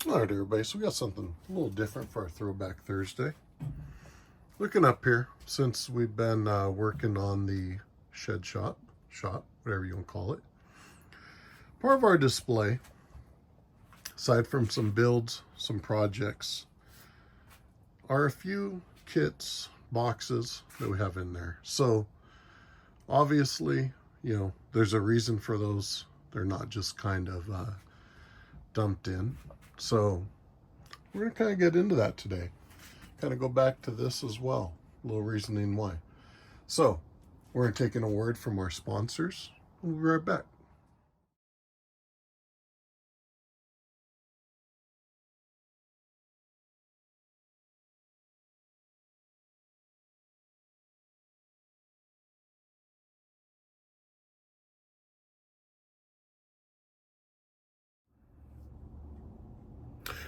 All right, everybody, so we got something a little different for our Throwback Thursday. Looking up here, since we've been working on the shed shop, whatever you want to call it, part of our display, aside from some builds, some projects, are a few kits, boxes that we have in there. So obviously, there's a reason for those. They're not just kind of dumped in. So we're going to kind of get into that today. Kind of go back to this as well. A little reasoning why. So we're going to take in a word from our sponsors. We'll be right back.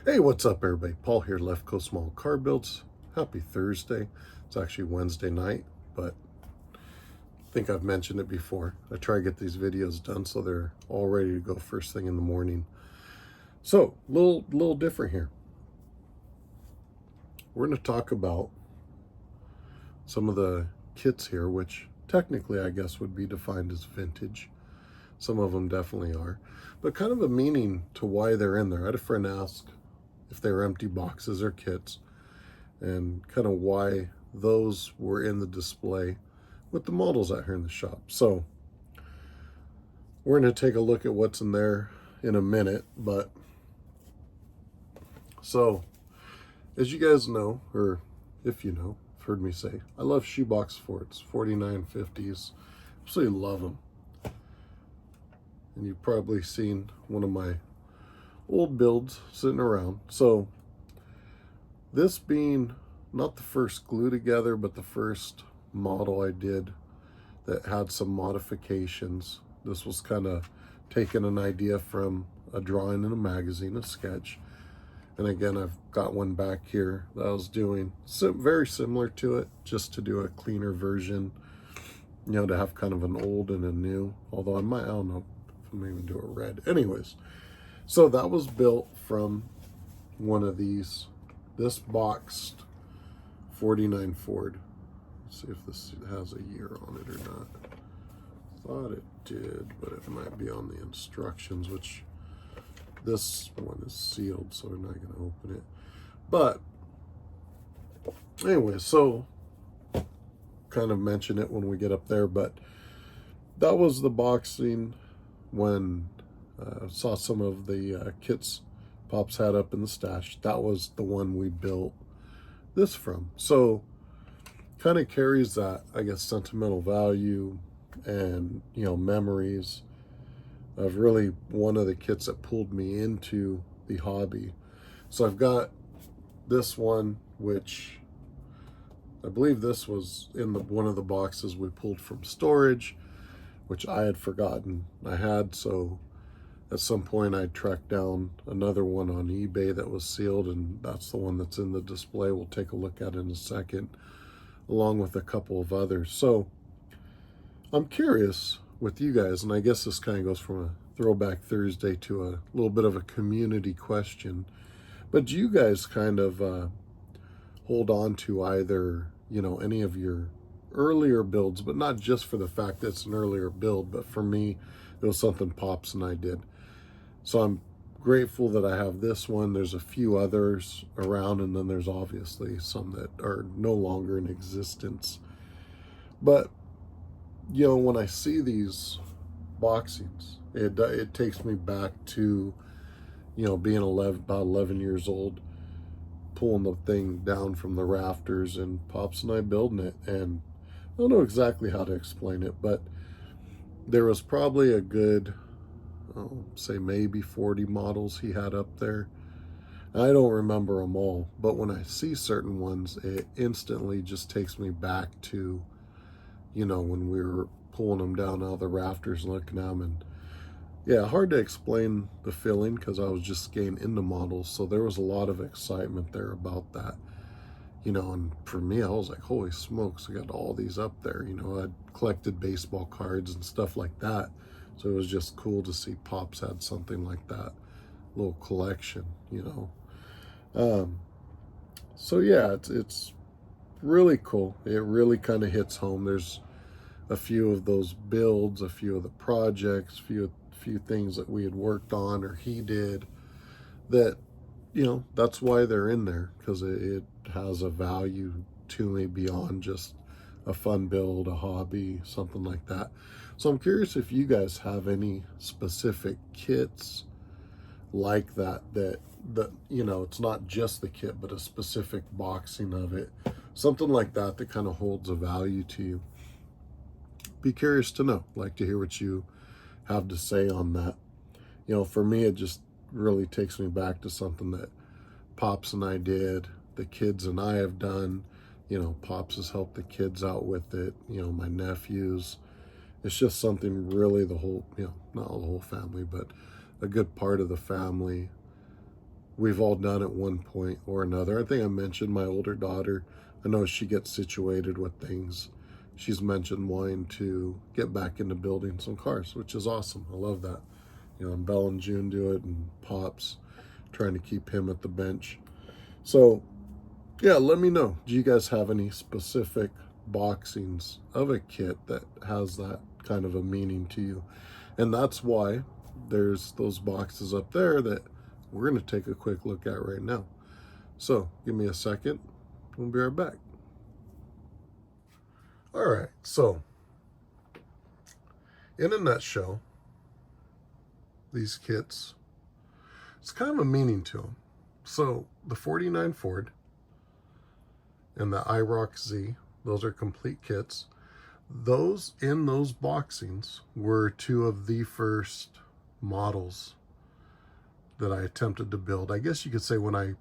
Hey, what's up, everybody? Paul here, Left Coast Small Car Builds. Happy Thursday. It's actually Wednesday night, but I think I've mentioned it before. I try to get these videos done so they're all ready to go first thing in the morning. So, little different here. We're going to talk about some of the kits here, which technically I guess would be defined as vintage. Some of them definitely are, but kind of a meaning to why they're in there. I had a friend ask if they were empty boxes or kits, and kind of why those were in the display with the models out here in the shop. So we're going to take a look at what's in there in a minute. But so as you guys know, or if you know, have heard me say, I love shoebox Fords, 4950s. Absolutely love them. And you've probably seen one of my old builds sitting around. So this being not the first glue together, but the first model I did that had some modifications. This was kind of taking an idea from a drawing in a magazine, a sketch. And again, I've got one back here that I was doing very similar to it, just to do a cleaner version, to have kind of an old and a new, although I don't know if I'm even do a red. Anyways, so that was built from one of these, this boxed 49 Ford. Let's see if this has a year on it or not. Thought it did, but it might be on the instructions, which this one is sealed, so we're not going to open it. But anyway, so kind of mention it when we get up there, but that was the boxing when I saw some of the kits Pops had up in the stash. That was the one we built this from. So kind of carries that, I guess, sentimental value and, memories of really one of the kits that pulled me into the hobby. So I've got this one, which I believe this was in one of the boxes we pulled from storage, which I had forgotten I had. So at some point I tracked down another one on eBay that was sealed, and that's the one that's in the display. We'll take a look at it in a second, along with a couple of others. So I'm curious with you guys, and I guess this kind of goes from a Throwback Thursday to a little bit of a community question, but do you guys kind of hold on to either, any of your earlier builds, but not just for the fact that it's an earlier build, but for me, it was something Pops and I did. So I'm grateful that I have this one. There's a few others around, and then there's obviously some that are no longer in existence. But, when I see these boxings, it takes me back to, being about 11 years old, pulling the thing down from the rafters and Pops and I building it. And I don't know exactly how to explain it, but there was probably a good, say maybe 40 models he had up there. I don't remember them all, but when I see certain ones, it instantly just takes me back to, when we were pulling them down out of the rafters and looking at them. And yeah, hard to explain the feeling because I was just getting into models, so there was a lot of excitement there about that. And for me, I was like, holy smokes, I got all these up there. I'd collected baseball cards and stuff like that. So it was just cool to see Pops had something like that little collection, So yeah, it's really cool. It really kind of hits home. There's a few of those builds, a few of the projects, few things that we had worked on or he did that, that's why they're in there, because it has a value to me beyond just a fun build, a hobby, something like that. So I'm curious if you guys have any specific kits like that it's not just the kit, but a specific boxing of it, something like that kind of holds a value to you. Be curious to know. Like to hear what you have to say on that. For me, it just really takes me back to something that Pops and I did, the kids and I have done. Pops has helped the kids out with it, my nephews. It's just something really the whole, not the whole family, but a good part of the family, we've all done at one point or another. I think I mentioned my older daughter. I know she gets situated with things. She's mentioned wanting to get back into building some cars, which is awesome. I love that. And Belle and June do it, and Pops trying to keep him at the bench. So yeah, let me know. Do you guys have any specific boxings of a kit that has that kind of a meaning to you? And that's why there's those boxes up there that we're going to take a quick look at right now. So give me a second. We'll be right back. All right, so in a nutshell, these kits, it's kind of a meaning to them. So the 49 Ford and the IROC Z, those are complete kits. Those boxings were two of the first models that I attempted to build. I guess you could say when I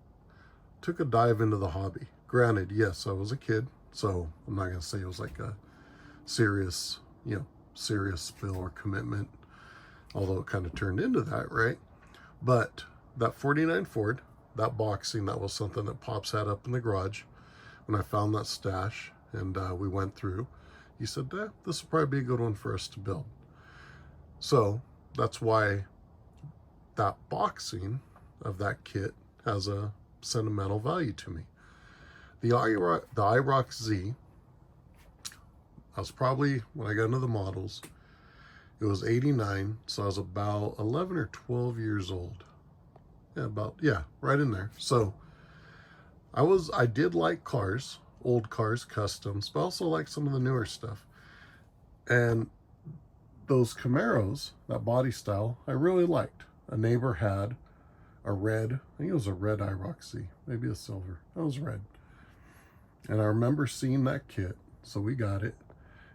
took a dive into the hobby. Granted, yes, I was a kid, so I'm not going to say it was like a serious spill or commitment, although it kind of turned into that, right? But that 49 Ford, that boxing, that was something that Pops had up in the garage. When I found that stash and we went through, he said, this will probably be a good one for us to build. So that's why that boxing of that kit has a sentimental value to me. The IROC Z, I was probably, when I got into the models, it was 89, so I was about 11 or 12 years old. Right in there. So I did like cars, old cars, customs, but also like some of the newer stuff. And those Camaros, that body style, I really liked. A neighbor had a red, I think it was a red IROC Z, maybe a silver. That was red. And I remember seeing that kit, so we got it,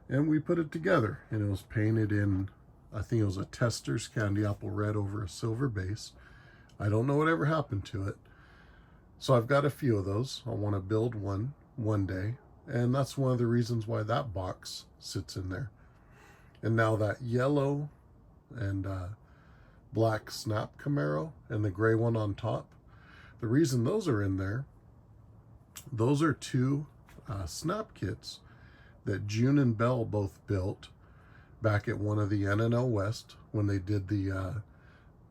and we put it together. And it was painted in, I think it was a Tester's candy apple red over a silver base. I don't know whatever happened to it. So I've got a few of those. I want to build one day. And that's one of the reasons why that box sits in there. And now that yellow and black snap Camaro and the gray one on top, the reason those are in there, those are two snap kits that June and Belle both built back at one of the NNL West when they did the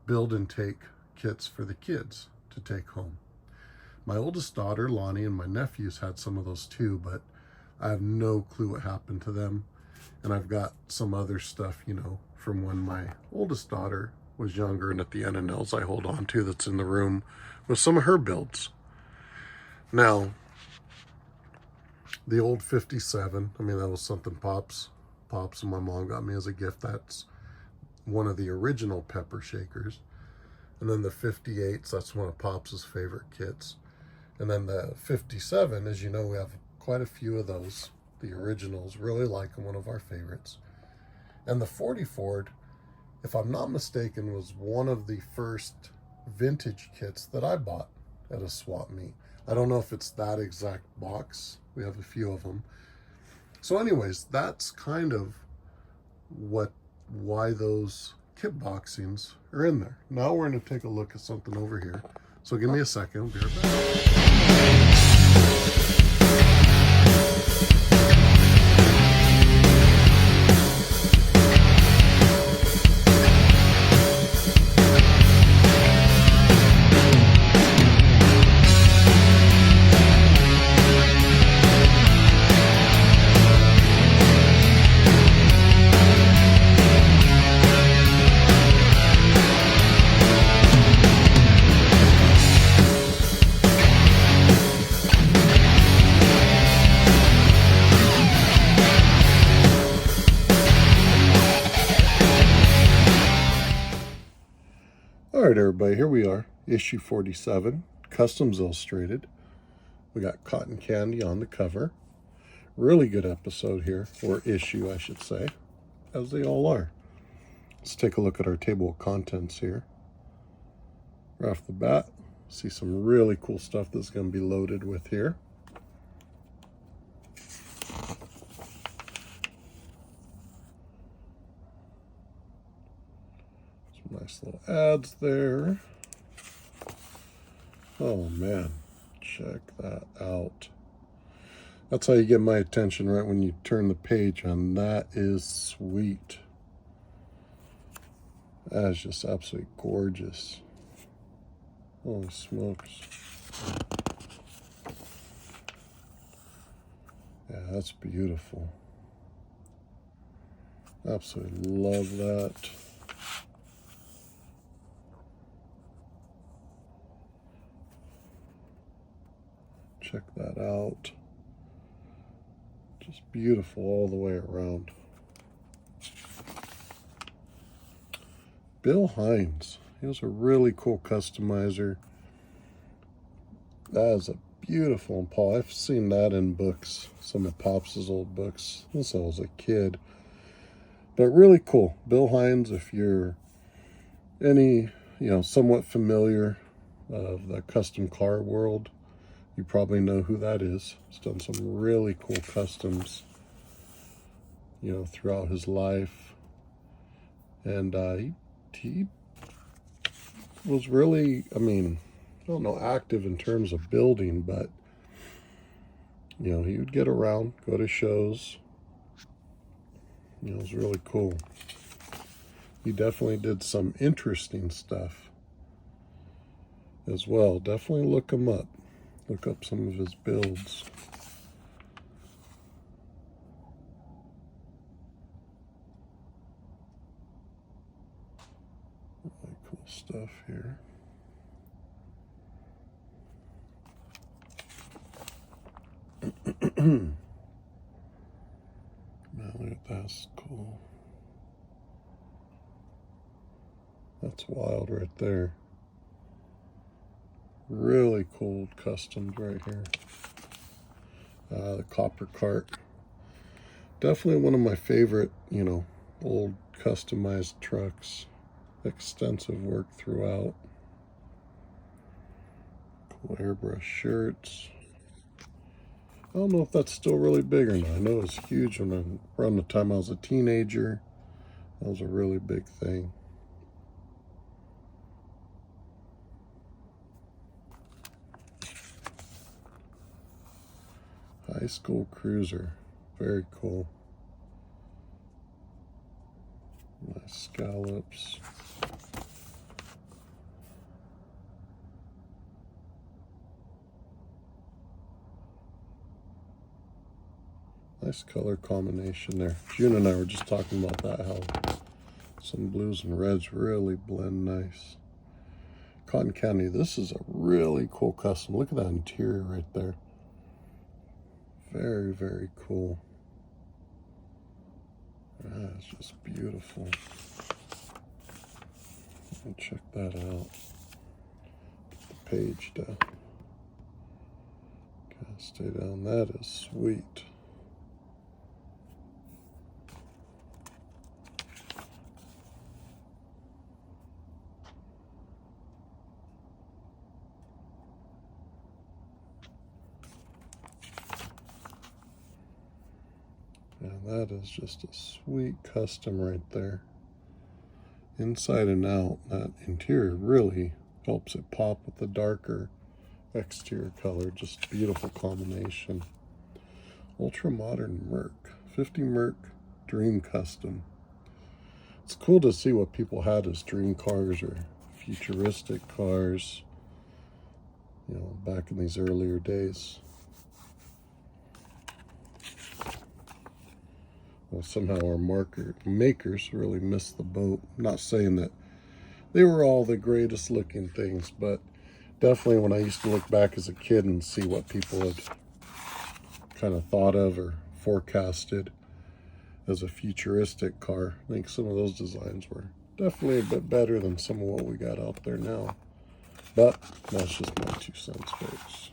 build and take kits for the kids to take home. My oldest daughter, Lonnie, and my nephews had some of those too, but I have no clue what happened to them. And I've got some other stuff, from when my oldest daughter was younger, and at the NNLs I hold on to, that's in the room with some of her builds. Now, the old 57, that was something Pops and my mom got me as a gift. That's one of the original pepper shakers. And then the 58s, that's one of Pops' favorite kits. And then the 57, as you know, we have quite a few of those. The originals, really like them, one of our favorites. And the 40 Ford, if I'm not mistaken, was one of the first vintage kits that I bought at a swap meet. I don't know if it's that exact box. We have a few of them. So anyways, that's kind of why those kit boxings are in there. Now we're going to take a look at something over here. So give me a second. I'll be right back. right, everybody, here we are, issue 47, Customs Illustrated. We got cotton candy on the cover. Really good episode here, or issue, I should say, as they all are. Let's take a look at our table of contents here. Right off the bat, see some really cool stuff that's going to be loaded with here. Nice little ads there. Oh man, check that out. That's how you get my attention right when you turn the page on. That is sweet. That is just absolutely gorgeous. Holy smokes. Yeah, that's beautiful. Absolutely love that. Check that out. Just beautiful all the way around. Bill Hines. He was a really cool customizer. That is a beautiful Paul. I've seen that in books. Some of Pops' old books since I was a kid. But really cool. Bill Hines, if you're any, somewhat familiar of the custom car world, you probably know who that is. He's done some really cool customs, throughout his life. And he was really, I don't know, active in terms of building, but, he would get around, go to shows. It was really cool. He definitely did some interesting stuff as well. Definitely look him up. Look up some of his builds. Really cool stuff here. Now look at that, that's cool. That's wild right there. Really cool customs right here. The copper cart. Definitely one of my favorite, old customized trucks. Extensive work throughout. Cool airbrush shirts. I don't know if that's still really big or not. I know it was huge around the time I was a teenager. That was a really big thing. High school cruiser. Very cool. Nice scallops. Nice color combination there. June and I were just talking about that, how some blues and reds really blend nice. Cotton candy. This is a really cool custom. Look at that interior right there. Very, very cool. That's just beautiful. Check that out. Get the page down. Gotta stay down. That is sweet. And that is just a sweet custom right there. Inside and out, that interior really helps it pop with the darker exterior color. Just beautiful combination. Ultra modern Merc. 50 Merc Dream Custom. It's cool to see what people had as dream cars or futuristic cars, back in these earlier days. Well, somehow our makers really missed the boat. I'm not saying that they were all the greatest looking things, but definitely when I used to look back as a kid and see what people had kind of thought of or forecasted as a futuristic car, I think some of those designs were Definitely a bit better than some of what we got out there now. But that's just my 2 cents, folks.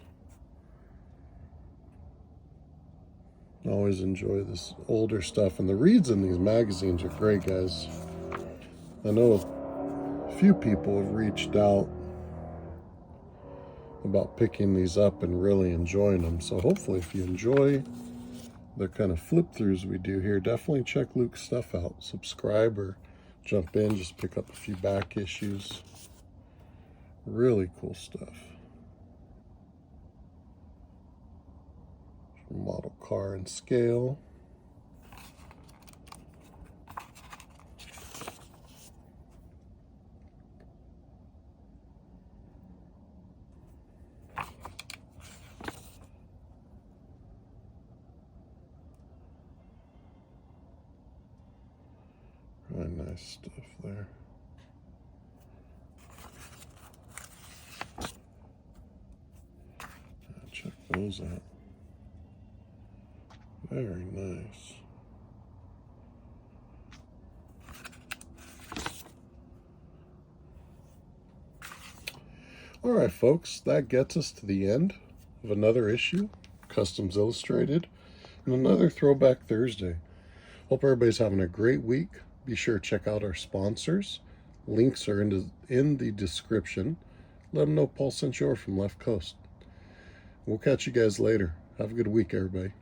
I always enjoy this older stuff, and the reads in these magazines are great, guys. I know a few people have reached out about picking these up and really enjoying them. So hopefully if you enjoy the kind of flip throughs we do here, definitely check Luke's stuff out. Subscribe or jump in, just pick up a few back issues. Really cool stuff. Model car and scale. Really nice stuff there. Check those out. Very nice. All right, folks, that gets us to the end of another issue, Kustoms Illustrated, and another Throwback Thursday. Hope everybody's having a great week. Be sure to check out our sponsors. Links are in the description. Let them know Paul sent you over from Left Coast. We'll catch you guys later. Have a good week, everybody.